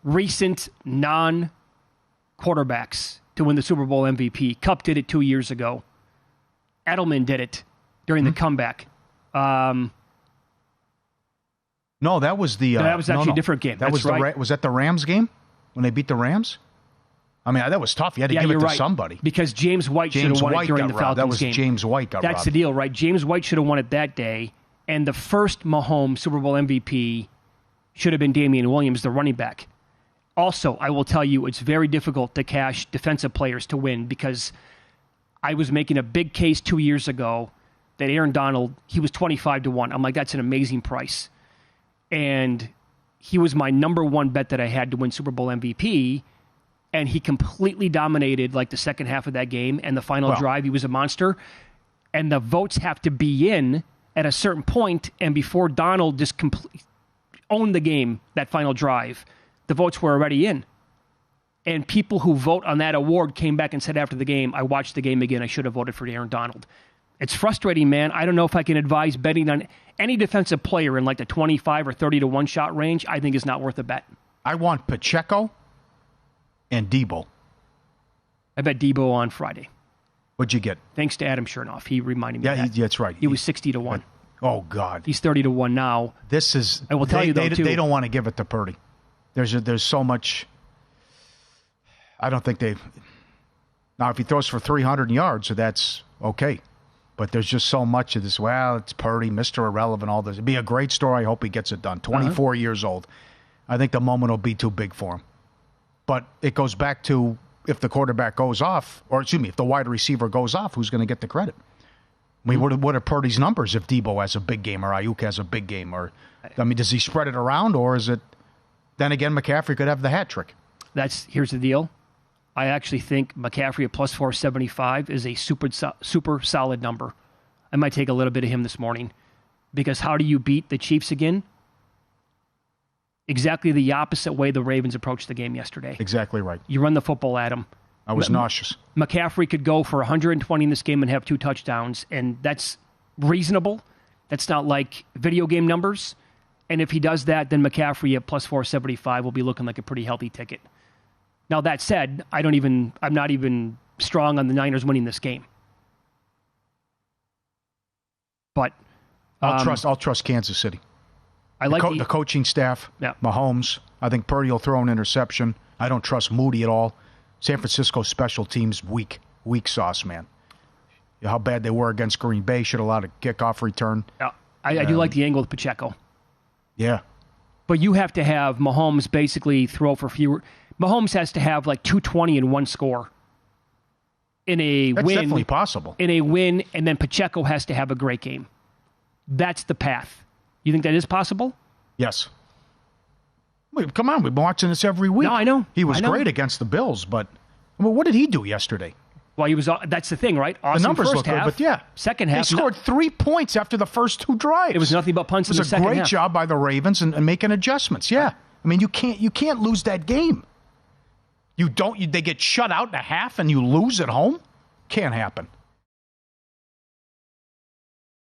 recent non-quarterbacks to win the Super Bowl MVP. Kupp did it 2 years ago. Edelman did it during the comeback. No, that was the... that was actually a different game. That was right. Was that the Rams game when they beat the Rams? I mean, that was tough. You had to give it to somebody. Because James White should have won it during the Falcons game. That was James White got robbed. That's the deal, right? James White should have won it that day. And the first Mahomes Super Bowl MVP should have been Damian Williams, the running back. Also, I will tell you, it's very difficult to cash defensive players to win because I was making a big case 2 years ago that Aaron Donald, he was 25-1. I'm like, that's an amazing price. And he was my number one bet that I had to win Super Bowl MVP. And he completely dominated like the second half of that game and the final drive. He was a monster. And the votes have to be in at a certain point, and before Donald just owned the game, that final drive, the votes were already in. And people who vote on that award came back and said after the game, I watched the game again, I should have voted for Aaron Donald. It's frustrating, man. I don't know if I can advise betting on any defensive player in like the 25 or 30-1 shot range. I think it's not worth a bet. I want Pacheco and Debo. I bet Debo on Friday. What'd you get? Thanks to Adam Chernoff. He reminded me of that. That's right. He was 60-1. Oh, God. He's 30-1 now. This is... I will tell you, though, too. They don't want to give it to Purdy. There's so much... I don't think they... Now, if he throws for 300 yards, that's okay. But there's just so much of this, well, it's Purdy, Mr. Irrelevant, all this. It'd be a great story. I hope he gets it done. 24 years old. I think the moment will be too big for him. But it goes back to... if the quarterback goes off, or excuse me, if the wide receiver goes off, who's going to get the credit? I mean, what are Purdy's numbers if Debo has a big game or Ayuk has a big game? Or, I mean, does he spread it around, or is it, then again, McCaffrey could have the hat trick? Here's the deal. I actually think McCaffrey at plus 475 is a super solid number. I might take a little bit of him this morning, because how do you beat the Chiefs again? Exactly the opposite way the Ravens approached the game yesterday. Exactly right. You run the football at them. I was nauseous. McCaffrey could go for 120 in this game and have 2 touchdowns, and that's reasonable. That's not like video game numbers. And if he does that, then McCaffrey at plus 475 will be looking like a pretty healthy ticket. Now, that said, I'm not even strong on the Niners winning this game. But I'll trust Kansas City. I like the coaching staff, yeah. Mahomes. I think Purdy will throw an interception. I don't trust Moody at all. San Francisco special teams, weak sauce, man. How bad they were against Green Bay. Should have allowed a kickoff return. Yeah, I do like the angle with Pacheco. Yeah. But you have to have Mahomes basically throw for fewer. Mahomes has to have like 220 and one score in a win. That's definitely possible. In a win, and then Pacheco has to have a great game. That's the path. You think that is possible? Yes. Wait, come on, we've been watching this every week. No, I know. He was great against the Bills, but what did he do yesterday? Well, he was. That's the thing, right? Awesome the numbers first look half, good, but yeah. Second half. They scored 3 points after the first 2 drives. It was nothing but punts in the second half. It was a great job by the Ravens and making adjustments. Yeah. I mean, you can't lose that game. They get shut out in a half and you lose at home? Can't happen.